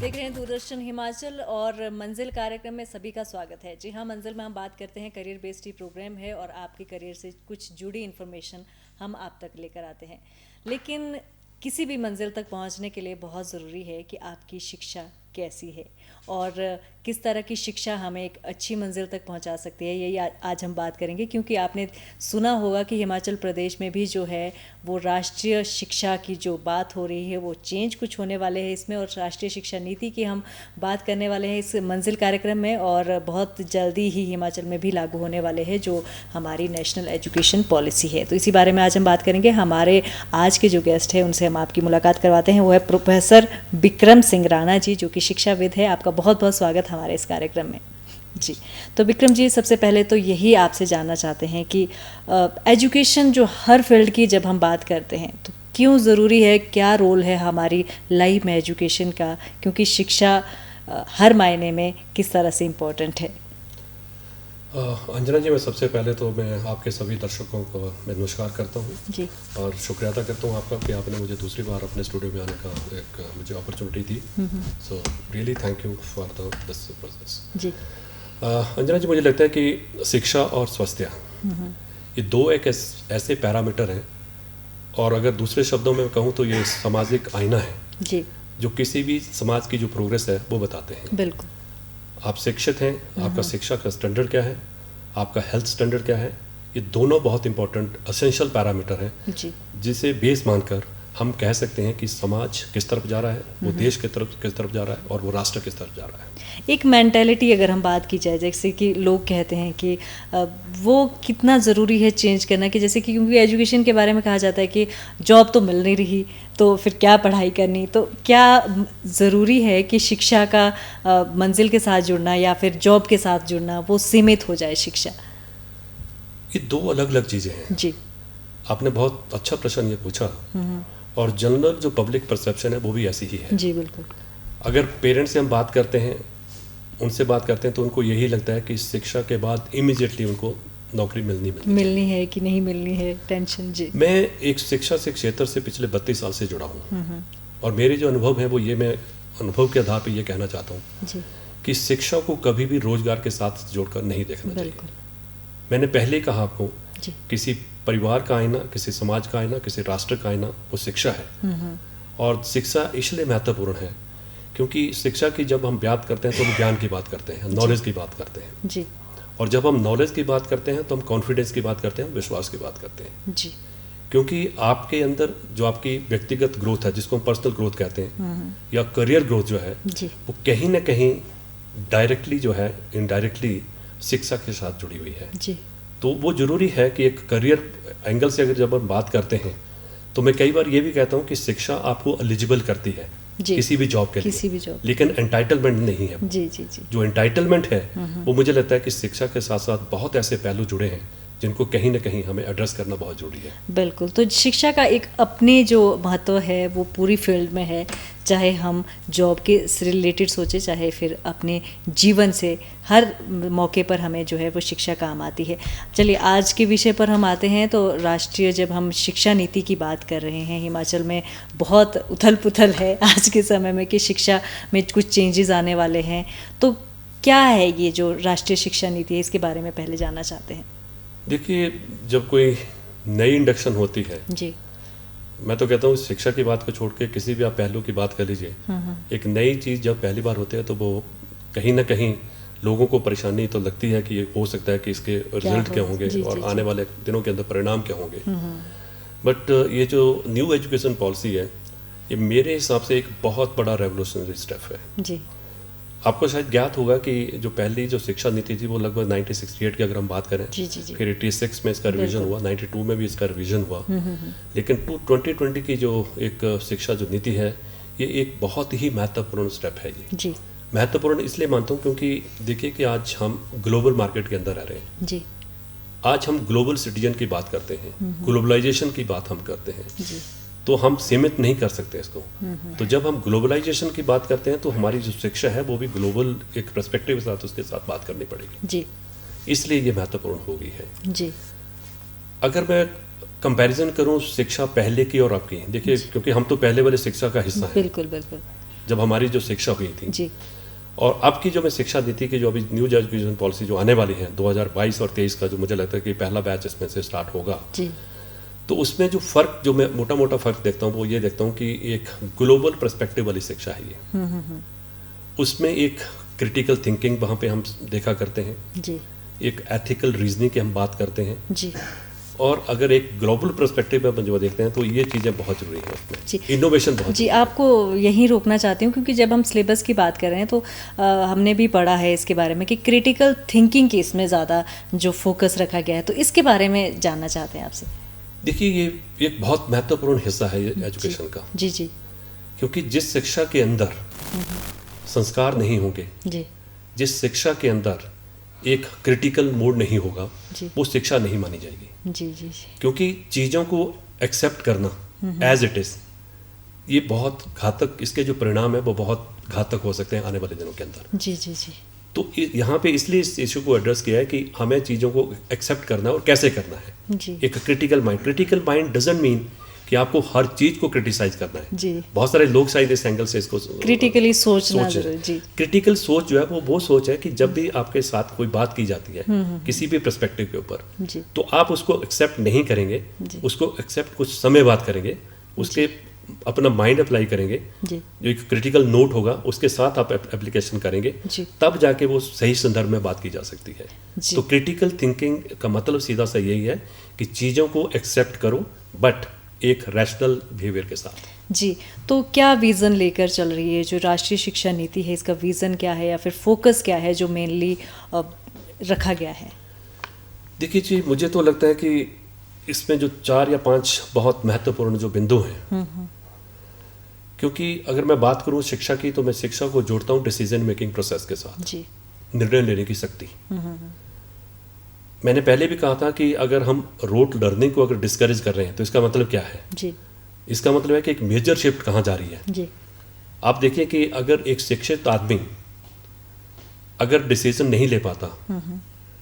देख रहे हैं दूरदर्शन हिमाचल और मंजिल कार्यक्रम में सभी का स्वागत है। जी हाँ, मंजिल में हम बात करते हैं, करियर बेस्ड ही प्रोग्राम है और आपके करियर से कुछ जुड़ी इन्फॉर्मेशन हम आप तक लेकर आते हैं। लेकिन किसी भी मंजिल तक पहुंचने के लिए बहुत ज़रूरी है कि आपकी शिक्षा कैसी है और किस तरह की शिक्षा हमें एक अच्छी मंजिल तक पहुंचा सकती है, यही आज हम बात करेंगे। क्योंकि आपने सुना होगा कि हिमाचल प्रदेश में भी जो है वो राष्ट्रीय शिक्षा की जो बात हो रही है वो चेंज कुछ होने वाले हैं इसमें, और राष्ट्रीय शिक्षा नीति की हम बात करने वाले हैं इस मंजिल कार्यक्रम में, और बहुत जल्दी ही हिमाचल में भी लागू होने वाले हैं जो हमारी नेशनल एजुकेशन पॉलिसी है। तो इसी बारे में आज हम बात करेंगे। हमारे आज के जो गेस्ट हैं उनसे हम आपकी मुलाकात करवाते हैं। वो है प्रोफेसर विक्रम सिंह राणा जी, जो कि शिक्षाविद है। आपका बहुत बहुत स्वागत हमारे इस कार्यक्रम में जी। तो विक्रम जी, सबसे पहले तो यही आपसे जानना चाहते हैं कि एजुकेशन जो हर फील्ड की जब हम बात करते हैं तो क्यों ज़रूरी है, क्या रोल है हमारी लाइफ में एजुकेशन का, क्योंकि शिक्षा हर मायने में किस तरह से इम्पोर्टेंट है। अंजना जी, मैं सबसे पहले तो मैं आपके सभी दर्शकों को मैं नमस्कार करता हूँ जी, और शुक्रिया अदा करता हूँ आपका कि आपने मुझे दूसरी बार अपने स्टूडियो में आने का एक मुझे अपॉर्चुनिटी दी। So really thank you for this process. जी, अंजना जी, मुझे लगता है कि शिक्षा और स्वास्थ्य ये दो एक ऐसे पैरामीटर हैं, और अगर दूसरे शब्दों में कहूँ तो ये सामाजिक आईना है जी, जो किसी भी समाज की जो प्रोग्रेस है वो बताते हैं। बिल्कुल। आप शिक्षित हैं, आपका शिक्षा का स्टैंडर्ड क्या है, आपका हेल्थ स्टैंडर्ड क्या है, ये दोनों बहुत इंपॉर्टेंट एसेंशियल पैरामीटर हैं जी, जिसे बेस मानकर हम कह सकते हैं कि समाज किस तरफ जा रहा है, वो देश किस तरफ जा रहा है और वो राष्ट्र किस तरफ जा रहा है। एक मेंटेलिटी अगर हम बात की जाए, जैसे कि लोग कहते हैं कि वो कितना ज़रूरी है चेंज करना, कि जैसे कि क्योंकि एजुकेशन के बारे में कहा जाता है कि जॉब तो मिल नहीं रही तो फिर क्या पढ़ाई करनी, तो क्या ज़रूरी है कि शिक्षा का मंजिल के साथ जुड़ना या फिर जॉब के साथ जुड़ना वो सीमित हो जाए शिक्षा? ये दो अलग अलग चीज़ें हैं। जी, आपने बहुत अच्छा प्रश्न ये पूछा, और जनरल जो पब्लिक परसेप्शन है वो भी ऐसी ही है। जी, बिल्कुल। अगर पेरेंट्स से हम बात करते हैं, उनसे बात करते हैं, तो उनको यही लगता है कि शिक्षा के बाद इमीडिएटली उनको नौकरी मिलनी है कि नहीं मिलनी है, टेंशन। जी, मैं एक शिक्षा से क्षेत्र से पिछले 32 साल से जुड़ा हूँ, और मेरे जो अनुभव है वो ये, मैं अनुभव के आधार पर ये कहना चाहता हूँ जी, कि शिक्षा को कभी भी रोजगार के साथ जोड़कर नहीं देखना चाहिए। बिल्कुल। मैंने पहले ही कहा आपको, जी, किसी परिवार का आईना, किसी समाज का आईना, किसी राष्ट्र का आईना वो शिक्षा है। और शिक्षा इसलिए महत्वपूर्ण है क्योंकि शिक्षा की जब हम बात करते हैं तो हम ज्ञान की बात करते हैं, नॉलेज की बात करते हैं, जी, और जब हम नॉलेज की बात करते हैं तो हम कॉन्फिडेंस की बात करते हैं, विश्वास की बात करते हैं। जी, क्योंकि आपके अंदर जो आपकी व्यक्तिगत ग्रोथ है, जिसको हम पर्सनल ग्रोथ कहते हैं, या करियर ग्रोथ जो है, जी, वो कहीं ना कहीं डायरेक्टली जो है, इनडायरेक्टली शिक्षा के साथ जुड़ी हुई है। जी, तो वो ज़रूरी है कि एक करियर एंगल से अगर जब हम बात करते हैं तो मैं कई बार ये भी कहता हूँ कि शिक्षा आपको एलिजिबल करती है जी, किसी भी जॉब के किसी लिए, भी जॉब। लेकिन एंटाइटलमेंट नहीं है। जी, जी, जी, जो एंटाइटलमेंट है वो मुझे लगता है कि शिक्षा के साथ साथ बहुत ऐसे पहलू जुड़े हैं जिनको कहीं ना कहीं हमें एड्रेस करना बहुत ज़रूरी है। बिल्कुल। तो शिक्षा का एक अपने जो महत्व है वो पूरी फील्ड में है, चाहे हम जॉब के से रिलेटेड सोचें, चाहे फिर अपने जीवन से हर मौके पर हमें जो है वो शिक्षा काम आती है। चलिए आज के विषय पर हम आते हैं। तो राष्ट्रीय जब हम शिक्षा नीति की बात कर रहे हैं, हिमाचल में बहुत उथल पुथल है आज के समय में कि शिक्षा में कुछ चेंजेस आने वाले हैं। तो क्या है ये जो राष्ट्रीय शिक्षा नीति है, इसके बारे में पहले जानना चाहते हैं। देखिए, जब कोई नई इंडक्शन होती है, जी, मैं तो कहता हूँ शिक्षा की बात को छोड़ के किसी भी आप पहलू की बात कर लीजिए, एक नई चीज़ जब पहली बार होती है तो वो कहीं ना कहीं लोगों को परेशानी तो लगती है कि ये हो सकता है कि इसके रिजल्ट क्या होंगे जी, और जी, आने वाले दिनों के अंदर परिणाम क्या होंगे। बट ये जो न्यू एजुकेशन पॉलिसी है, ये मेरे हिसाब से एक बहुत बड़ा रेवोल्यूशनरी स्टेप है। जी, आपको शायद ज्ञात होगा कि जो पहली जो शिक्षा नीति थी वो लगभग 1968 की अगर हम बात करें, जी, जी, जी, फिर 86 में इसका रिवीजन हुआ, 92 में भी इसका रिवीजन हुआ, लेकिन 2020 की जो एक शिक्षा जो नीति है, ये एक बहुत ही महत्वपूर्ण स्टेप है। ये जी, महत्वपूर्ण इसलिए मानता हूँ क्योंकि देखिए कि आज हम ग्लोबल मार्केट के अंदर रह रहे हैं। जी, आज हम ग्लोबल सिटीजन की बात करते हैं, ग्लोबलाइजेशन की बात हम करते हैं, जी, तो हम सीमित नहीं कर सकते इसको। तो जब हम ग्लोबलाइजेशन की बात करते हैं तो हमारी जो शिक्षा है वो भी ग्लोबल एक पर्सपेक्टिव के साथ उसके साथ बात करनी पड़ेगी, जी, इसलिए ये महत्वपूर्ण हो गई है। जी, अगर मैं कंपैरिजन करूं शिक्षा पहले की और अब की, देखिए क्योंकि हम तो पहले वाले शिक्षा का हिस्सा हैं, बिल्कुल, बिल्कुल। जब हमारी जो शिक्षा हुई थी जी, और अब की जो मैं शिक्षा नीति की जो अभी न्यू एजुकेशन पॉलिसी जो आने वाली है 2022 और 23 का, जो मुझे लगता है कि पहला बैच इसमें से स्टार्ट होगा, जी, तो उसमें जो फ़र्क, जो मैं मोटा मोटा फ़र्क देखता हूँ वो ये देखता हूँ कि एक ग्लोबल पर्सपेक्टिव वाली शिक्षा है ये। उसमें एक क्रिटिकल थिंकिंग वहाँ पे हम देखा करते हैं, जी, एक एथिकल रीजनिंग की हम बात करते हैं, जी, और अगर एक ग्लोबल पर्सपेक्टिव में अपन जो देखते हैं तो ये चीज़ें बहुत ज़रूरी हैं जी। उसमें, इनोवेशन बहुत जी, आपको यहीं रोकना चाहती हूँ क्योंकि जब हम सिलेबस की बात कर रहे हैं तो हमने भी पढ़ा है इसके बारे में कि क्रिटिकल थिंकिंग की इसमें ज़्यादा जो फोकस रखा गया है, तो इसके बारे में जानना चाहते हैं आपसे। देखिए, ये एक बहुत महत्वपूर्ण हिस्सा है ये एजुकेशन का, जी, जी, क्योंकि जिस शिक्षा के अंदर संस्कार नहीं होंगे, जी, जिस शिक्षा के अंदर एक क्रिटिकल मोड नहीं होगा, जी, वो शिक्षा नहीं मानी जाएगी। जी, जी, जी, क्योंकि चीज़ों को एक्सेप्ट करना एज इट इज़, ये बहुत घातक, इसके जो परिणाम है वो बहुत घातक हो सकते हैं आने वाले दिनों के अंदर। जी, जी, जी, तो यहाँ पे इसलिए इस इशू को एड्रेस किया है कि हमें चीज़ों को एक्सेप्ट करना है और कैसे करना है। जी, एक क्रिटिकल माइंड डजंट मीन कि आपको हर चीज़ को क्रिटिसाइज करना है। जी, बहुत सारे लोग शायद इस एंगल से इसको क्रिटिकली सोचना सोच जरूर। जी, क्रिटिकल सोच जो है वो सोच है कि जब भी आपके साथ कोई बात की जाती है किसी भी पर्सपेक्टिव के ऊपर, जी, तो आप उसको एक्सेप्ट नहीं करेंगे, जी, उसको एक्सेप्ट कुछ समय बाद करेंगे, उसके अपना माइंड अप्लाई करेंगे, जी, जो एक क्रिटिकल नोट होगा उसके साथ आप एप्लीकेशन करेंगे, जी, तब जाके वो सही संदर्भ में बात की जा सकती है। जी। तो क्रिटिकल थिंकिंग का मतलब सीधा सा यही है कि चीज़ों को एक्सेप्ट करो बट एक रैशनल बिहेवियर के साथ। जी, तो क्या विज़न लेकर चल रही है जो राष्ट्रीय शिक्षा नीति है, इसका विज़न क्या है या फिर फोकस क्या है जो मेनली रखा गया है? देखिए जी, मुझे तो लगता है कि इसमें जो 4 या 5 बहुत महत्वपूर्ण जो बिंदु हैं, क्योंकि अगर मैं बात करूं शिक्षा की, तो मैं शिक्षा को जोड़ता हूं डिसीजन मेकिंग प्रोसेस के साथ, जी, निर्णय लेने की शक्ति। मैंने पहले भी कहा था कि अगर हम रोट लर्निंग को अगर डिस्करेज कर रहे हैं तो इसका मतलब क्या है? जी, इसका मतलब है कि एक मेजर शिफ्ट कहाँ जा रही है। जी, आप देखिए कि अगर एक शिक्षित आदमी अगर डिसीजन नहीं ले पाता,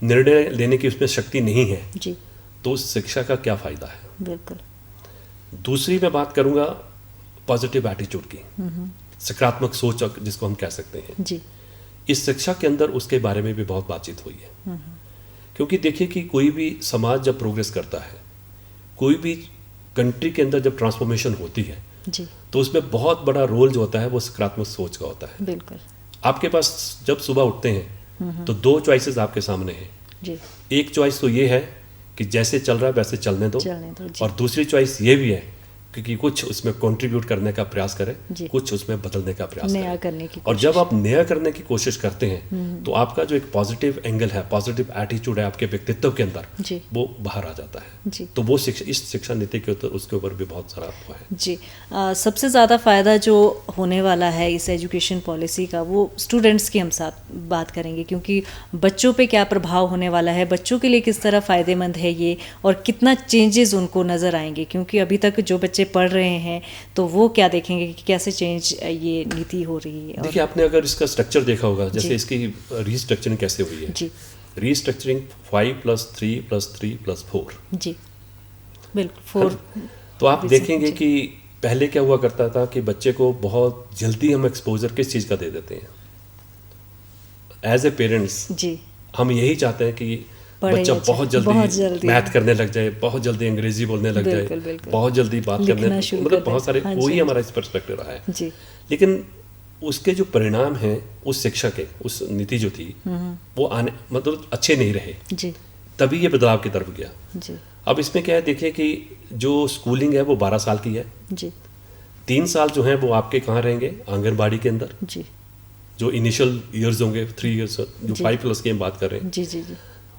निर्णय लेने की उसमें शक्ति नहीं है, जी, तो उस शिक्षा का क्या फ़ायदा है? बिल्कुल। दूसरी मैं बात करूंगा पॉजिटिव एटीट्यूड की, सकारात्मक सोच जिसको हम कह सकते हैं। जी, इस शिक्षा के अंदर उसके बारे में भी बहुत बातचीत हुई है। क्योंकि देखिए कि कोई भी समाज जब प्रोग्रेस करता है, कोई भी कंट्री के अंदर जब ट्रांसफॉर्मेशन होती है, जी, तो उसमें बहुत बड़ा रोल जो होता है वो सकारात्मक सोच का होता है। बिल्कुल। आपके पास जब सुबह उठते हैं तो 2 चॉइसेस आपके सामने हैं। जी, एक चॉइस तो ये है कि जैसे चल रहा है वैसे चलने दो, चलने दो। जी, और दूसरी चॉइस ये भी है कि कुछ उसमें कंट्रीब्यूट करने का प्रयास करें, जी। कुछ उसमें बदलने का प्रयास नया करें। करने की और कोशिश। जब आप नया करने की कोशिश करते हैं तो आपका जो एक पॉजिटिव एंगल है, पॉजिटिव एटीट्यूड है आपके व्यक्तित्व के अंदर, जी, वो बाहर आ जाता है। जी, तो वो शिक्षा, इस शिक्षा नीति के ऊपर, उसके ऊपर भी बहुत सारा हुआ है। जी। सबसे ज़्यादा फ़ायदा जो होने वाला है इस एजुकेशन पॉलिसी का, वो स्टूडेंट्स की हम साथ बात करेंगे, क्योंकि बच्चों पे क्या प्रभाव होने वाला है, बच्चों के लिए किस तरह फ़ायदेमंद है ये, और कितना चेंजेस उनको नज़र आएंगे। क्योंकि अभी तक जो बच्चे पढ़ रहे हैं तो वो क्या देखेंगे कि कैसे चेंज ये नीति हो रही है। देखिए, आपने अगर इसका स्ट्रक्चर देखा होगा, जी। जैसे इसकी रीस्ट्रक्चरिंग कैसे हुई है। जी, रीस्ट्रक्चरिंग 5+3+3+4। जी, बिल्कुल। 4। तो आप देखेंगे जी। कि पहले क्या हुआ करता था कि बच्चे को बहुत जल्दी हम एक्सपोजर किस चीज़ का दे देते हैं। एज ए पेरेंट्स जी, हम यही चाहते हैं कि पढ़े बच्चा अच्छा, बहुत बहुत जल्दी जल्दी। मैथ करने लग जाए, बहुत जल्दी अंग्रेजी बोलने लग जाए, बिल्कुल, बिल्कुल। बहुत जल्दी बात लिखना करने, शुरू मतलब कर बहुत दे। सारे, हाँ जी, वही हाँ हमारा इस पर्सपेक्टिव रहा है। जी, लेकिन उसके जो परिणाम हैं उस शिक्षा के, उस नीति जो थी, वो आने मतलब अच्छे नहीं रहे, जी, तभी ये बदलाव की तरफ गया। जी, अब इसमें क्या है, देखिए कि जो स्कूलिंग है वो 12 साल की है। जी, 3 साल जो हैं वो आपके कहाँ रहेंगे, आंगनबाड़ी के अंदर, जी, जो इनिशियल ईयर्स होंगे, 3 ईयर्स, जो जी। 5+ की हम बात कर रहे हैं। जी, जी, जी,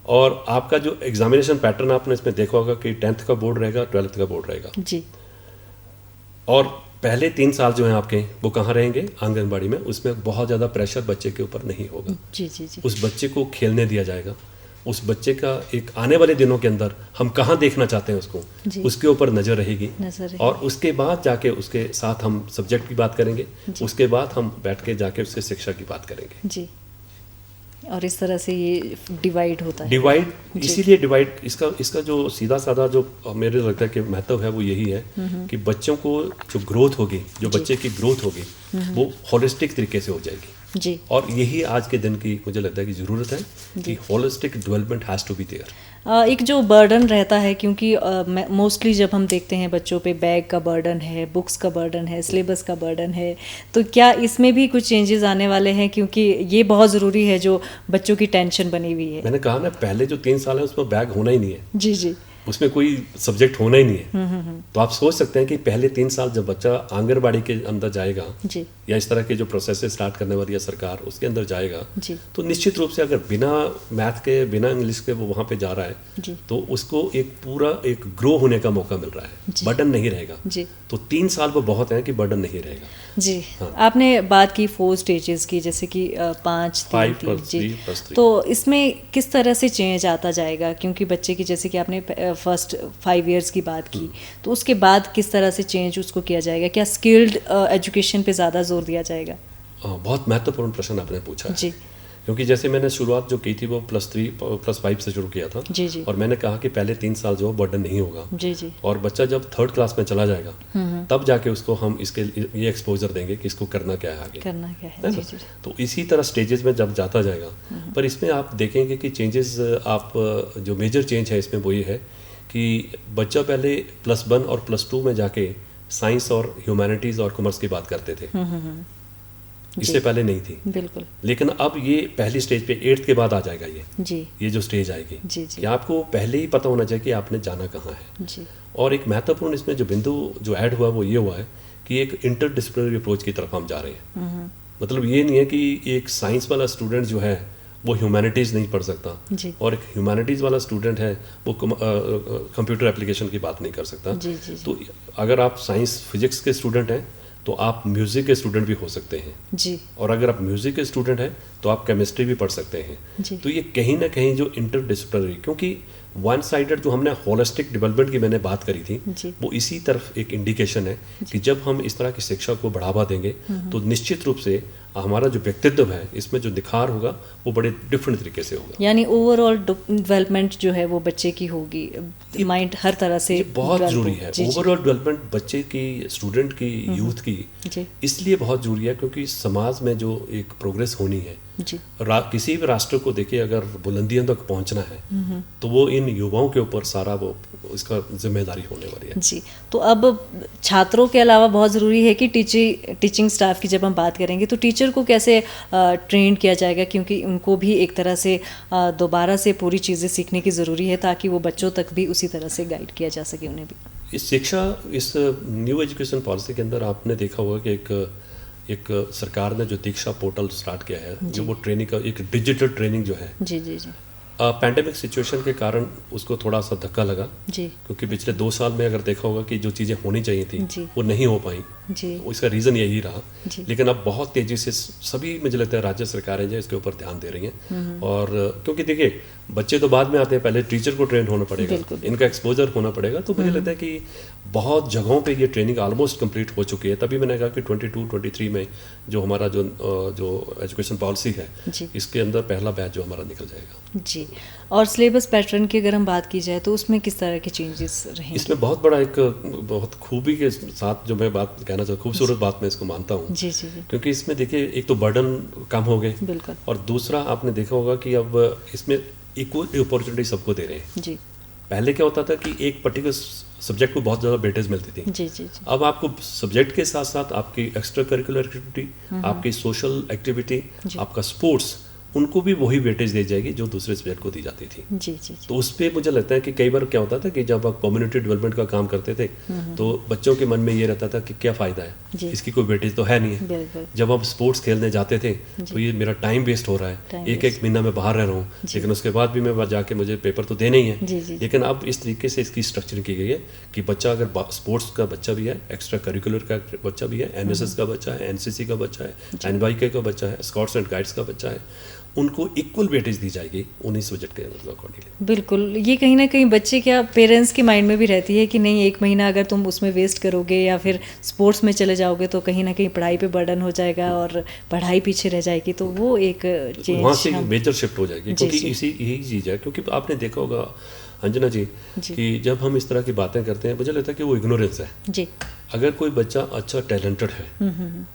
और आपका जो एग्जामिनेशन पैटर्न आपने इसमें देखा होगा कि 10th का बोर्ड रहेगा, 12th का बोर्ड रहेगा। जी, और पहले 3 साल जो हैं आपके, वो कहाँ रहेंगे, आंगनबाड़ी में। उसमें बहुत ज़्यादा प्रेशर बच्चे के ऊपर नहीं होगा। जी, जी, जी, उस बच्चे को खेलने दिया जाएगा। उस बच्चे का एक आने वाले दिनों के अंदर हम कहाँ देखना चाहते हैं उसको, जी। उसके ऊपर नज़र रहेगी। नजर है। और उसके बाद जाके उसके साथ हम सब्जेक्ट की बात करेंगे, जी। उसके बाद हम बैठ के जाके उससे शिक्षा की बात करेंगे। जी, और इस तरह से ये डिवाइड होता है। डिवाइड इसीलिए डिवाइड इसका जो सीधा साधा जो मेरे लगता है कि महत्व है वो यही है कि बच्चों को जो ग्रोथ होगी, जो बच्चे की ग्रोथ होगी वो होलिस्टिक तरीके से हो जाएगी जी। और यही आज के दिन की मुझे लगता है कि ज़रूरत है कि holistic development has to be there. एक जो बर्डन रहता है, क्योंकि मोस्टली जब हम देखते हैं बच्चों पे बैग का बर्डन है, बुक्स का बर्डन है, सिलेबस का बर्डन है, तो क्या इसमें भी कुछ चेंजेस आने वाले हैं? क्योंकि ये बहुत ज़रूरी है, जो बच्चों की टेंशन बनी हुई है। मैंने कहा ना, पहले जो 3 साल है उसमें बैग होना ही नहीं है जी जी, उसमें कोई सब्जेक्ट होना ही नहीं है। तो आप सोच सकते हैं कि पहले 3 साल जब बच्चा आंगनबाड़ी के अंदर जाएगा जी या इस तरह के जो प्रोसेस स्टार्ट करने वाली है सरकार, उसके अंदर जाएगा जी तो निश्चित रूप से अगर बिना मैथ के, बिना इंग्लिश के वो वहाँ पे जा रहा है जी तो उसको एक पूरा एक ग्रो होने का मौका मिल रहा है, बर्डन नहीं रहेगा। जी तो 3 साल वो बहुत है कि बर्डन नहीं रहेगा। जी। आपने बात की 4 स्टेजेस की, जैसे कि 5 3 3 जी, तो इसमें किस तरह से चेंज आता जाएगा? क्योंकि बच्चे की, जैसे कि आपने फर्स्ट 5 इयर्स की बात की, तो उसके बाद किस तरह से चेंज उसको किया जाएगा? क्या स्किल्ड एजुकेशन पे ज़्यादा जोर दिया जाएगा? बहुत महत्वपूर्ण प्रश्न आपने पूछा जी। है, क्योंकि जैसे मैंने शुरुआत जो की थी वो +5 से शुरू किया था जी जी और मैंने कहा कि पहले 3 साल जो बर्डन नहीं होगा जी जी और बच्चा जब 3rd क्लास में चला जाएगा तब जाके उसको हम इसके ये एक्सपोजर देंगे कि इसको करना क्या है आगे, करना क्या है। है जी ना? जी तो इसी तरह स्टेजेस में जब जाता जाएगा, पर इसमें आप देखेंगे कि चेंजेस, आप जो मेजर चेंज है इसमें वो ये है कि बच्चा पहले +1 और +2 में जाके साइंस और ह्यूमैनिटीज़ और कॉमर्स की बात करते थे, इससे पहले नहीं थी। बिल्कुल लेकिन अब ये पहली स्टेज पे 8th के बाद आ जाएगा जी ये जो स्टेज आएगी जी जी कि आपको पहले ही पता होना चाहिए कि आपने जाना कहाँ है। जी और एक महत्वपूर्ण इसमें जो बिंदु जो ऐड हुआ वो ये हुआ है कि एक इंटरडिसिप्लिनरी अप्रोच की तरफ हम जा रहे हैं। मतलब ये नहीं है कि एक साइंस वाला स्टूडेंट जो है वो ह्यूमैनिटीज़ नहीं पढ़ सकता जी और एक ह्यूमैनिटीज़ वाला स्टूडेंट है वो कंप्यूटर एप्लीकेशन की बात नहीं कर सकता। जी जी जी तो अगर आप साइंस फिजिक्स के स्टूडेंट हैं तो आप म्यूज़िक के स्टूडेंट भी हो सकते हैं, जी और अगर आप म्यूज़िक के स्टूडेंट हैं तो आप केमिस्ट्री भी पढ़ सकते हैं। जी तो ये कहीं ना कहीं जो इंटरडिसिप्लिनरी, क्योंकि वन साइडेड जो हमने होलिस्टिक डेवलपमेंट की मैंने बात करी थी जी वो इसी तरफ एक इंडिकेशन है कि जब हम इस तरह की शिक्षा को बढ़ावा देंगे तो निश्चित रूप से हमारा जो व्यक्तित्व है इसमें जो निखार होगा वो बड़े डिफरेंट तरीके से होगा। यानी ओवरऑल डेवलपमेंट जो है वो बच्चे की होगी, माइंड हर तरह से ये बहुत develop ज़रूरी हो। है। जी जी ओवरऑल डेवलपमेंट बच्चे की, स्टूडेंट की, यूथ की जी इसलिए बहुत ज़रूरी है क्योंकि समाज में जो एक प्रोग्रेस होनी है, जी किसी भी राष्ट्र को देखिए अगर बुलंदियों तक पहुंचना है तो वो इन युवाओं के ऊपर सारा वो इसका जिम्मेदारी होने वाली है। जी। तो अब छात्रों के अलावा बहुत ज़रूरी है कि टीचिंग स्टाफ की जब हम बात करेंगे तो टीचर को कैसे ट्रेन किया जाएगा, क्योंकि उनको भी एक तरह से दोबारा से पूरी चीज़ें सीखने की ज़रूरी है ताकि वो बच्चों तक भी उसी तरह से गाइड किया जा सके उन्हें भी। इस शिक्षा, इस न्यू एजुकेशन पॉलिसी के अंदर आपने देखा होगा कि एक सरकार ने जो दीक्षा पोर्टल स्टार्ट किया है, जो वो ट्रेनिंग का एक डिजिटल ट्रेनिंग जो है, जी जी जी पैंडेमिक सिचुएशन के कारण उसको थोड़ा सा धक्का लगा जी क्योंकि पिछले 2 साल में अगर देखा होगा कि जो चीज़ें होनी चाहिए थी जी वो नहीं हो पाई, जी इसका रीज़न यही रहा। जी लेकिन अब बहुत तेज़ी से सभी, मुझे लगता है राज्य सरकारें जो इसके ऊपर ध्यान दे रही हैं। और क्योंकि देखिए बच्चे तो बाद में आते हैं, पहले टीचर को ट्रेन होना पड़ेगा, बिल्कुल। इनका एक्सपोजर होना पड़ेगा। तो मुझे लगता है कि बहुत जगहों पे ये ट्रेनिंग ऑलमोस्ट कंप्लीट हो चुकी है। तभी मैंने कहा कि 22-23 में जो हमारा जो एजुकेशन पॉलिसी है जी इसके अंदर पहला बैच जो हमारा निकल जाएगा। जी। और सिलेबस पैटर्न की अगर हम बात की जाए तो उसमें किस तरह के चेंजेस रहेंगे? इसमें बहुत बड़ा एक बहुत खूबी के साथ जो मैं बात कहना चाहता, खूबसूरत बात मैं इसको मानता हूँ, जी जी जी क्योंकि इसमें देखिए एक तो बर्डन कम हो गए बिल्कुल और दूसरा आपने देखा होगा कि अब इसमें इक्वल अपॉर्चुनिटी सबको दे रहे हैं। जी पहले क्या होता था कि एक पर्टिकुलर सब्जेक्ट को बहुत ज़्यादा वेटेज मिलती थी। जी जी जी अब आपको सब्जेक्ट के साथ साथ आपकी एक्स्ट्रा करिकुलर एक्टिविटी, आपकी सोशल एक्टिविटी, जी। आपका स्पोर्ट्स, उनको भी वही वेटेज दी जाएगी जो दूसरे सब्जेक्ट को दी जाती थी। जी जी तो उस पर मुझे लगता है कि कई बार क्या होता था कि जब आप कम्युनिटी डेवलपमेंट का काम करते थे तो बच्चों के मन में ये रहता था कि क्या फ़ायदा जी। है, इसकी कोई वेटेज तो है नहीं है। बिल्कुल जब आप स्पोर्ट्स खेलने जाते थे तो ये मेरा टाइम वेस्ट हो रहा है, Time एक महीना मैं बाहर रह रहा हूँ, लेकिन उसके बाद भी मैं जाके मुझे पेपर तो देना ही है। जी जी लेकिन अब इस तरीके से इसकी स्ट्रक्चरिंग की गई है कि बच्चा अगर स्पोर्ट्स का बच्चा भी है, एक्स्ट्रा करिकुलर का बच्चा भी है, NSS का बच्चा है, NCC का बच्चा है, NYK का बच्चा है, स्काउट्स एंड गाइड्स का बच्चा है, उनको इक्वल वेटेज दी जाएगी उन्हीं सब्जेक्ट के अकॉर्डिंगली। बिल्कुल, ये कहीं ना कहीं बच्चे क्या पेरेंट्स के माइंड में भी रहती है कि नहीं, एक महीना अगर तुम उसमें वेस्ट करोगे या फिर स्पोर्ट्स में चले जाओगे तो कहीं ना कहीं पढ़ाई पे बर्डन हो जाएगा और पढ़ाई पीछे रह जाएगी, तो वो एक चेंज वहाँ से मेजर शिफ्ट हो जाएगी। क्योंकि इसी यही चीज़ है, क्योंकि आपने देखा होगा अंजना जी कि जब हम इस तरह की बातें करते हैं मुझे लगता है कि वो इग्नोरेंस है जी। अगर कोई बच्चा अच्छा टैलेंटेड है,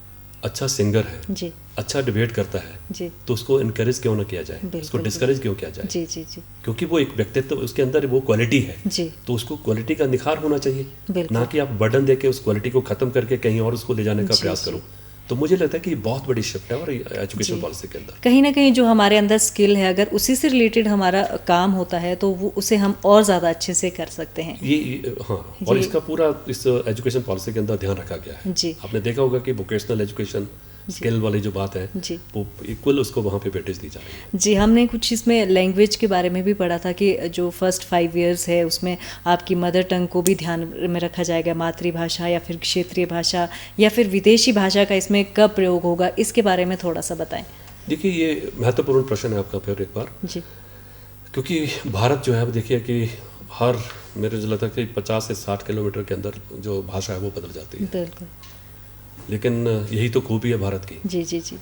अच्छा सिंगर है जी अच्छा डिबेट करता है जी, तो उसको इनकरेज क्यों ना किया जाए, उसको डिस्करेज क्यों किया जाए? जी जी जी, क्योंकि वो एक व्यक्तित्व उसके अंदर वो क्वालिटी है जी, तो उसको क्वालिटी का निखार होना चाहिए, बिल्कुल। ना कि आप बर्डन देके उस क्वालिटी को खत्म करके कहीं और उसको ले जाने का जी, प्रयास जी। करो। तो मुझे लगता है कि ये बहुत बड़ी शिफ्ट है और एजुकेशन जी। पॉलिसी के अंदर कहीं ना कहीं जो हमारे अंदर स्किल है, अगर उसी से रिलेटेड हमारा काम होता है तो वो उसे हम और ज़्यादा अच्छे से कर सकते हैं। हाँ, और जी। इसका पूरा इस एजुकेशन पॉलिसी के अंदर ध्यान रखा गया है। जी आपने देखा होगा कि वोकेशनल एजुकेशन स्किल वाली जो बात है जी वो इक्वल उसको वहाँ पे वेटेज दी जा रही है। जी, हमने कुछ इसमें लैंग्वेज के बारे में भी पढ़ा था कि जो फर्स्ट 5 इयर्स है उसमें आपकी मदर टंग को भी ध्यान में रखा जाएगा, मातृभाषा या फिर क्षेत्रीय भाषा या फिर विदेशी भाषा का इसमें कब प्रयोग होगा, इसके बारे में थोड़ा सा बताएं। देखिए ये महत्वपूर्ण प्रश्न है आपका फिर एक बार, जी क्योंकि भारत जो है वो देखिए कि हर मेरे जो लगता है कि 50 से 60 किलोमीटर के अंदर जो भाषा है वो बदल जाती है, बिल्कुल। लेकिन यही तो खूबी है भारत की। जी जी जी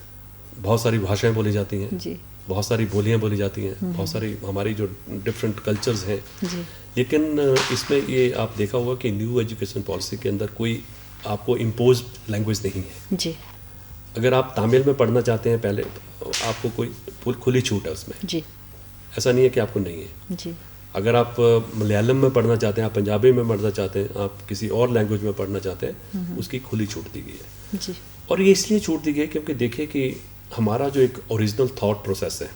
बहुत सारी भाषाएं बोली जाती हैं, जी बहुत सारी बोलियां बोली जाती हैं, बहुत सारी हमारी जो डिफरेंट कल्चर्स हैं, जी लेकिन इसमें ये आप देखा होगा कि न्यू एजुकेशन पॉलिसी के अंदर कोई आपको इम्पोज लैंग्वेज नहीं है। जी अगर आप तमिल में पढ़ना चाहते हैं पहले आपको कोई खुली छूट है उसमें, जी ऐसा नहीं है कि आपको नहीं है। जी अगर आप मलयालम में पढ़ना चाहते हैं, आप पंजाबी में पढ़ना चाहते हैं, आप किसी और लैंग्वेज में पढ़ना चाहते हैं, उसकी खुली छूट दी गई है। जी और ये इसलिए छूट दी गई है क्योंकि देखिए कि हमारा जो एक ओरिजिनल थॉट प्रोसेस है,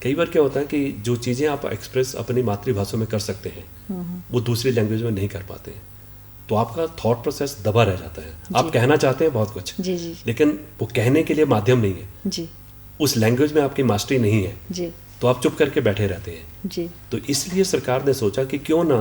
कई बार क्या होता है कि जो चीज़ें आप एक्सप्रेस अपनी मातृभाषा में कर सकते हैं वो दूसरी लैंग्वेज में नहीं कर पाते हैं, तो आपका थॉट प्रोसेस दबा रह जाता है। आप कहना चाहते हैं बहुत कुछ, जी जी लेकिन वो कहने के लिए माध्यम नहीं है, जी उस लैंग्वेज में आपकी मास्टरी नहीं है, जी तो आप चुप करके बैठे रहते हैं। जी तो इसलिए सरकार ने सोचा कि क्यों ना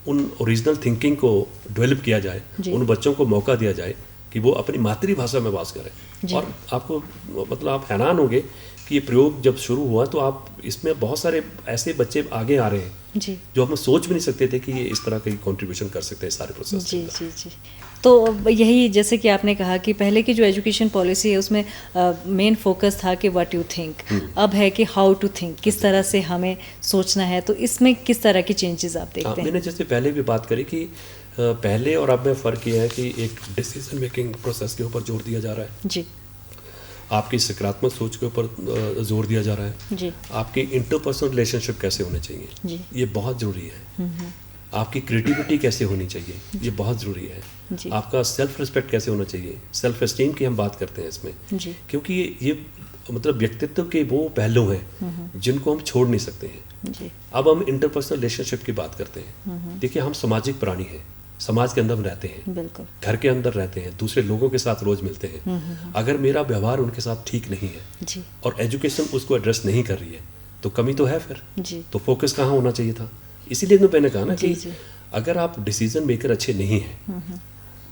उन ओरिजिनल थिंकिंग को डेवलप किया जाए, जी। उन बच्चों को मौका दिया जाए कि वो अपनी मातृभाषा में बात करें। जी। और आपको मतलब आप हैरान होंगे कि ये प्रयोग जब शुरू हुआ तो आप इसमें बहुत सारे ऐसे बच्चे आगे आ रहे हैं जी जो हम सोच भी नहीं सकते थे कि ये इस तरह की कंट्रीब्यूशन कर सकते हैं सारे प्रोसेस जी जी जी। तो यही जैसे कि आपने कहा कि पहले की जो एजुकेशन पॉलिसी है उसमें मेन फोकस था कि व्हाट यू थिंक, अब है कि हाउ टू थिंक, किस तरह से हमें सोचना है। तो इसमें किस तरह की चेंजेस आप देखते हैं? मैंने जैसे पहले भी बात करी कि पहले और अब में फ़र्क ये है कि एक डिसीजन मेकिंग प्रोसेस के ऊपर जोर दिया जा रहा है, जी आपकी सकारात्मक सोच के ऊपर जोर दिया जा रहा है, जी आपकी इंटरपर्सनल रिलेशनशिप कैसे होने चाहिए जी ये बहुत ज़रूरी है, आपकी क्रिएटिविटी कैसे होनी चाहिए ये बहुत ज़रूरी है, जी आपका सेल्फ रिस्पेक्ट कैसे होना चाहिए, सेल्फ एस्टीम की हम बात करते हैं इसमें, जी क्योंकि ये मतलब व्यक्तित्व के वो पहलू हैं जिनको हम छोड़ नहीं सकते हैं। जी अब हम इंटरपर्सनल रिलेशनशिप की बात करते हैं। देखिए हम सामाजिक प्राणी हैं, समाज के अंदर हम रहते हैं, बिल्कुल घर के अंदर रहते हैं, दूसरे लोगों के साथ रोज मिलते हैं। अगर मेरा व्यवहार उनके साथ ठीक नहीं है जी और एजुकेशन उसको एड्रेस नहीं कर रही है तो कमी तो है फिर, जी तो फोकस कहाँ होना चाहिए था। इसीलिए तो मैंने कहा ना जी, कि जी। अगर आप डिसीजन मेकर अच्छे नहीं हैं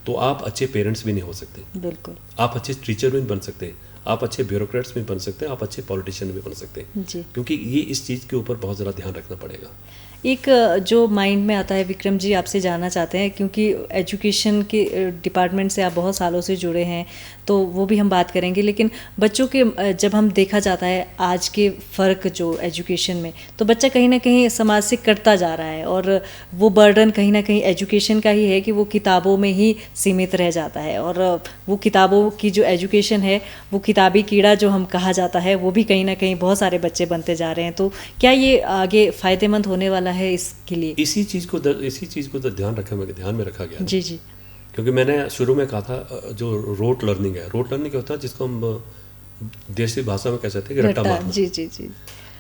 तो आप अच्छे पेरेंट्स भी नहीं हो सकते, बिल्कुल आप अच्छे टीचर भी नहीं बन सकते, आप अच्छे ब्यूरोक्रेट्स भी बन सकते हैं, आप अच्छे पॉलिटिशियन भी बन सकते हैं, जी। क्योंकि ये इस चीज़ के ऊपर बहुत ज़्यादा ध्यान रखना पड़ेगा। एक जो माइंड में आता है, विक्रम जी आपसे जानना चाहते हैं, क्योंकि एजुकेशन के डिपार्टमेंट से आप बहुत सालों से जुड़े हैं तो वो भी हम बात करेंगे, लेकिन बच्चों के जब हम देखा जाता है आज के फ़र्क जो एजुकेशन में, तो बच्चा कहीं ना कहीं समाज से कटता जा रहा है और वो बर्डन कहीं ना कहीं एजुकेशन का ही है कि वो किताबों में ही सीमित रह जाता है और वो किताबों की जो एजुकेशन है वो किताबी कीड़ा जो हम कहा जाता है वो भी कहीं ना कहीं बहुत सारे बच्चे बनते जा रहे हैं। तो क्या ये आगे फ़ायदेमंद होने वाला है इसके लिए? इसी चीज़ को तो ध्यान में रखा गया जी जी क्योंकि मैंने शुरू में कहा था जो रोट लर्निंग है, रोट लर्निंग क्या होता है जिसको हम देसी भाषा में कह सकते हैं कि रट्टा मारना। जी जी जी,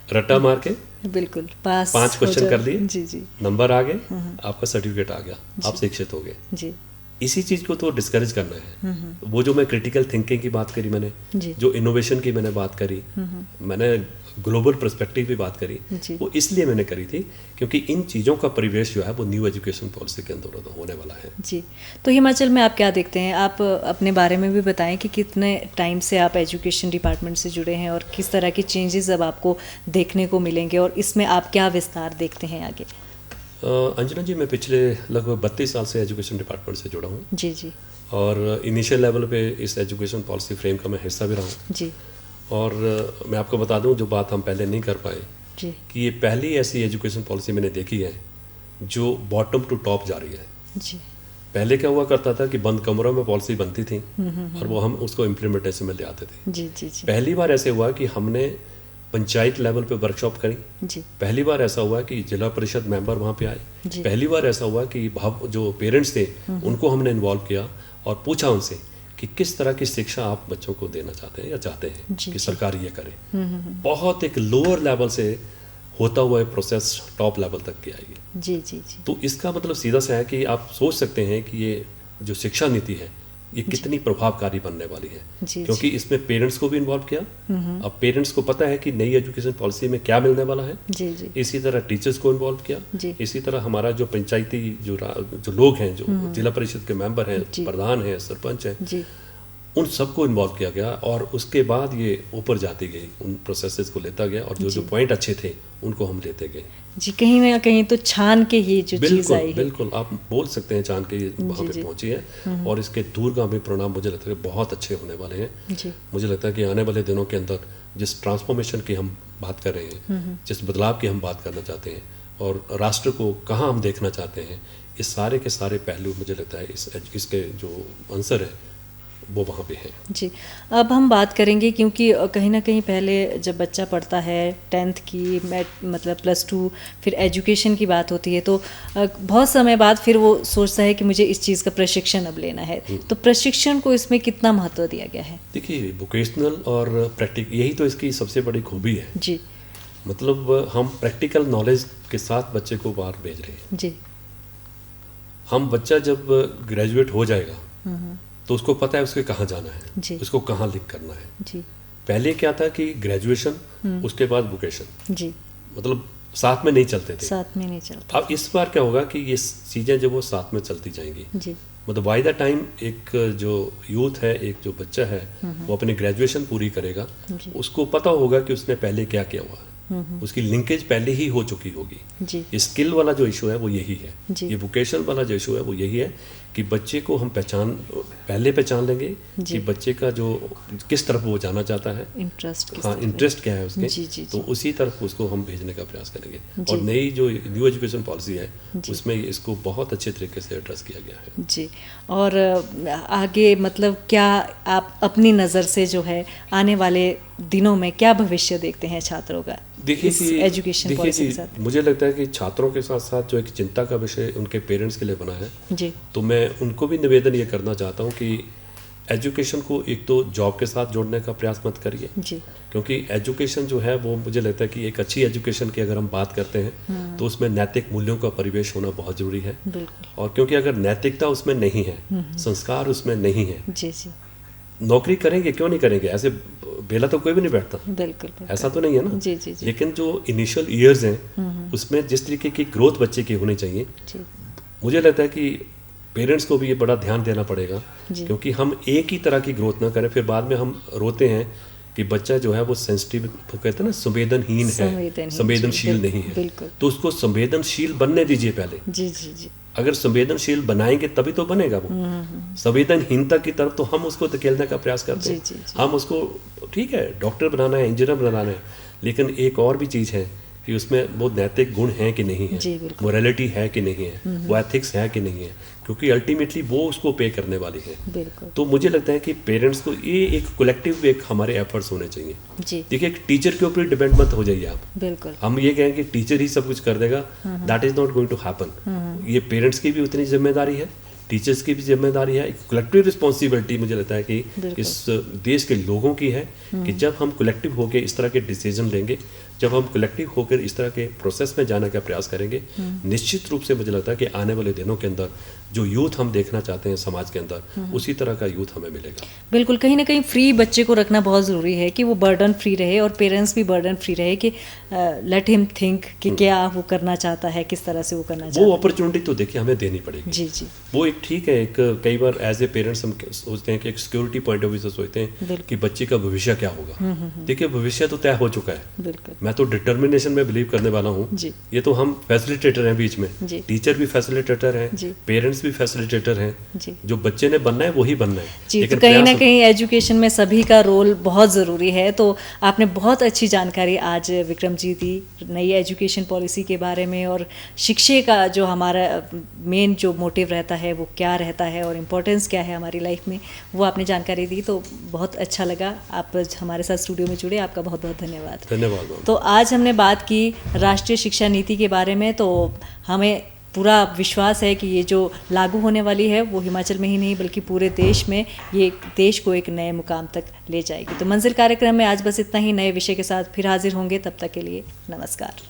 रट्टा मार के बिल्कुल पास 5 क्वेश्चन कर लिए, जी जी नंबर आ गए, आपका सर्टिफिकेट आ गया, आप शिक्षित हो गए। जी इसी चीज़ को तो डिस्करेज करना है। वो जो मैं क्रिटिकल थिंकिंग की बात करी मैंने, जी जो इनोवेशन की मैंने बात करी, मैंने ग्लोबल पर्सपेक्टिव पे बात करी, वो इसलिए मैंने करी थी क्योंकि इन चीज़ों का परिवेश जो है वो न्यू एजुकेशन पॉलिसी के अंदर होने वाला है। जी, तो हिमाचल में आप क्या देखते हैं? आप अपने बारे में भी बताएं कि कितने टाइम से आप एजुकेशन डिपार्टमेंट से जुड़े हैं और किस तरह की चेंजेस अब आपको देखने को मिलेंगे और इसमें आप क्या विस्तार देखते हैं आगे? अंजना जी, मैं पिछले लगभग 32 साल से एजुकेशन डिपार्टमेंट से जुड़ा हूँ। जी जी। और इनिशियल लेवल पे इस एजुकेशन पॉलिसी फ्रेम का मैं हिस्सा भी रहा हूँ जी। और मैं आपको बता दूं जो बात हम पहले नहीं कर पाए जी। कि ये पहली ऐसी एजुकेशन पॉलिसी मैंने देखी है जो बॉटम टू टॉप जा रही है। जी। पहले क्या हुआ करता था कि बंद कमरों में पॉलिसी बनती थी और वो हम उसको इम्प्लीमेंटेशन में ले आते थे। जी जी जी। पहली बार ऐसे हुआ कि हमने पंचायत लेवल पे वर्कशॉप करी। जी। पहली बार ऐसा हुआ कि जिला परिषद मेंबर वहाँ पे आए। पहली बार ऐसा हुआ कि जो पेरेंट्स थे उनको हमने इन्वॉल्व किया और पूछा उनसे कि किस तरह की शिक्षा आप बच्चों को देना चाहते हैं या चाहते हैं कि सरकार ये करे। बहुत एक लोअर लेवल से होता हुआ प्रोसेस टॉप लेवल तक की आएगी। जी जी जी। तो इसका मतलब सीधा सा है कि आप सोच सकते हैं कि ये जो शिक्षा नीति है ये कितनी प्रभावकारी बनने वाली है, क्योंकि इसमें पेरेंट्स को भी इन्वॉल्व किया। अब पेरेंट्स को पता है कि नई एजुकेशन पॉलिसी में क्या मिलने वाला है। जी जी। इसी तरह टीचर्स को इन्वॉल्व किया। इसी तरह हमारा जो पंचायती जो लोग हैं, जो जिला परिषद के मेंबर हैं, प्रधान हैं, सरपंच हैं, उन सबको इन्वॉल्व किया गया और उसके बाद ये ऊपर जाती गई, उन प्रोसेसेस को लेता गया और जो पॉइंट अच्छे थे उनको हम लेते गए। जी, कहीं ना कहीं तो छान के ये जो चीज़ आई है, बिल्कुल आप बोल सकते हैं छान के वहाँ पे पहुंची है और इसके दूरगामी परिणाम मुझे लगता है बहुत अच्छे होने वाले हैं। मुझे लगता है कि आने वाले दिनों के अंदर जिस ट्रांसफॉर्मेशन की हम बात कर रहे हैं, जिस बदलाव की हम बात करना चाहते हैं और राष्ट्र को कहाँ हम देखना चाहते हैं, इस सारे के सारे पहलू मुझे लगता है इसके जो आंसर है वो वहाँ पे है। जी, अब हम बात करेंगे क्योंकि कहीं ना कहीं पहले जब बच्चा पढ़ता है 10th की मतलब +2 फिर एजुकेशन की बात होती है तो बहुत समय बाद फिर वो सोचता है कि मुझे इस चीज़ का प्रशिक्षण अब लेना है। तो प्रशिक्षण को इसमें कितना महत्व दिया गया है? देखिए, वोकेशनल और प्रैक्टिकल यही तो इसकी सबसे बड़ी खूबी है। जी, मतलब हम प्रैक्टिकल नॉलेज के साथ बच्चे को बाहर भेज रहे हैं। जी, हम बच्चा जब ग्रेजुएट हो जाएगा तो उसको पता है उसके कहाँ जाना है, उसको कहाँ लिंक करना है। जी। पहले क्या था कि ग्रेजुएशन उसके बाद वोकेशन, जी, मतलब साथ में नहीं चलते थे। साथ में नहीं चलते। अब इस बार क्या होगा कि ये चीज़ें जो वो साथ में चलती जाएंगी। जी। मतलब बाय द टाइम एक जो यूथ है, एक जो बच्चा है, वो अपनी ग्रेजुएशन पूरी करेगा, उसको पता होगा कि उसने पहले क्या किया हुआ है, उसकी लिंकेज पहले ही हो चुकी होगी। जी। स्किल वाला जो इशू है वो यही है। ये वोकेशनल वाला जो इशू है वो यही है कि बच्चे को हम पहले पहचान लेंगे कि बच्चे का जो किस तरफ वो जाना चाहता है, इंटरेस्ट क्या है उसके। जी, तो उसी तरफ उसको हम भेजने का प्रयास करेंगे। और नई जो न्यू एजुकेशन पॉलिसी है उसमें इसको बहुत अच्छे तरीके से एड्रेस किया गया है। जी, और आगे मतलब क्या आप अपनी नज़र से जो है आने वाले दिनों में क्या भविष्य देखते हैं छात्रों का? देखिए एजुकेशन पॉलिसी के साथ मुझे लगता है कि छात्रों के साथ साथ जो एक चिंता का विषय उनके पेरेंट्स के लिए बना है। जी। तो मैं उनको भी निवेदन ये करना चाहता हूँ कि एजुकेशन को एक तो जॉब के साथ जोड़ने का प्रयास मत करिए। जी। क्योंकि एजुकेशन जो है वो मुझे लगता है कि एक अच्छी एजुकेशन की अगर हम बात करते हैं तो उसमें नैतिक मूल्यों का परिवेश होना बहुत जरूरी है। और क्योंकि अगर नैतिकता उसमें नहीं है, संस्कार उसमें नहीं है, जी जी, नौकरी करेंगे क्यों नहीं करेंगे? ऐसे बेला तो कोई भी नहीं बैठता। बिल्कुल, ऐसा तो नहीं है ना। जी जी जी। लेकिन जो इनिशियल ईयर्स हैं उसमें जिस तरीके की ग्रोथ बच्चे की होनी चाहिए, मुझे लगता है कि पेरेंट्स को भी ये बड़ा ध्यान देना पड़ेगा। क्योंकि हम एक ही तरह की ग्रोथ ना करें, फिर बाद में हम रोते हैं कि बच्चा जो है वो सेंसिटिव, कहते हैं ना, संवेदनहीन है, संवेदनशील नहीं है। तो उसको संवेदनशील बनने दीजिए पहले। जी जी जी। अगर संवेदनशील बनाएंगे तभी तो बनेगा वो। संवेदनहीनता की तरफ तो हम उसको धकेलने का प्रयास करते हैं। हम उसको, ठीक है, डॉक्टर बनाना है, इंजीनियर बनाना है, लेकिन एक और भी चीज़ है कि उसमें वो नैतिक गुण हैं कि नहीं है, मोरालिटी है कि नहीं है, वो एथिक्स है कि नहीं है, क्योंकि अल्टीमेटली वो उसको पे करने वाली है। तो मुझे लगता है कि पेरेंट्स को ये एक कलेक्टिव एक हमारे एफर्ट्स होने चाहिए। देखिए, एक टीचर के ऊपर डिपेंड मत हो जाइए आप। बिल्कुल। हम ये कहें कि टीचर ही सब कुछ कर देगा, that is not going to happen. ये पेरेंट्स की भी उतनी जिम्मेदारी है, टीचर्स की भी जिम्मेदारी है। एक कलेक्टिव रिस्पॉन्सिबिलिटी मुझे लगता है कि इस देश के लोगों की है कि जब हम कलेक्टिव होकर इस तरह के डिसीजन लेंगे जब हम कलेक्टिव होकर इस तरह के प्रोसेस में जाने का प्रयास करेंगे, निश्चित रूप से मुझे लगता है कि आने वाले दिनों के अंदर जो यूथ हम देखना चाहते हैं समाज के अंदर, उसी तरह का यूथ हमें मिलेगा। बिल्कुल, कहीं ना कहीं फ्री बच्चे को रखना बहुत ज़रूरी है कि वो बर्डन फ्री रहे और पेरेंट्स भी बर्डन फ्री रहे कि लेट हिम थिंक कि क्या वो करना चाहता है, किस तरह से वो करना चाहता है। वो अपॉर्चुनिटी तो देखिए हमें देनी पड़ेगी। जी जी, वो एक ठीक है, एक कई बार एज ए पेरेंट्स हम सोचते हैं कि एक सिक्योरिटी पॉइंट ऑफ व्यू से सोचते हैं कि बच्चे का भविष्य क्या होगा। देखिए भविष्य तो तय हो चुका है। बिल्कुल, मैं तो डिटर्मिनेशन में बिलीव करने वाला हूँ। ये तो हम फैसिलिटेटर हैं बीच में, टीचर भी फैसिलिटेटर हैं, पेरेंट्स भी फैसिलिटेटर हैं। जो बच्चे ने बनना है वही बनना है जी। तो कहीं ना कहीं एजुकेशन में सभी का रोल बहुत ज़रूरी है। तो आपने बहुत अच्छी जानकारी आज विक्रम जी दी नई एजुकेशन पॉलिसी के बारे में, और शिक्षा का जो हमारा मेन जो मोटिव रहता है वो क्या रहता है और इम्पोर्टेंस क्या है हमारी लाइफ में, वो आपने जानकारी दी। तो बहुत अच्छा लगा आप हमारे साथ स्टूडियो में जुड़े, आपका बहुत बहुत धन्यवाद। धन्यवाद। तो आज हमने बात की राष्ट्रीय शिक्षा नीति के बारे में। तो हमें पूरा विश्वास है कि ये जो लागू होने वाली है वो हिमाचल में ही नहीं बल्कि पूरे देश में ये देश को एक नए मुकाम तक ले जाएगी। तो मंजिल कार्यक्रम में आज बस इतना ही। नए विषय के साथ फिर हाजिर होंगे, तब तक के लिए नमस्कार।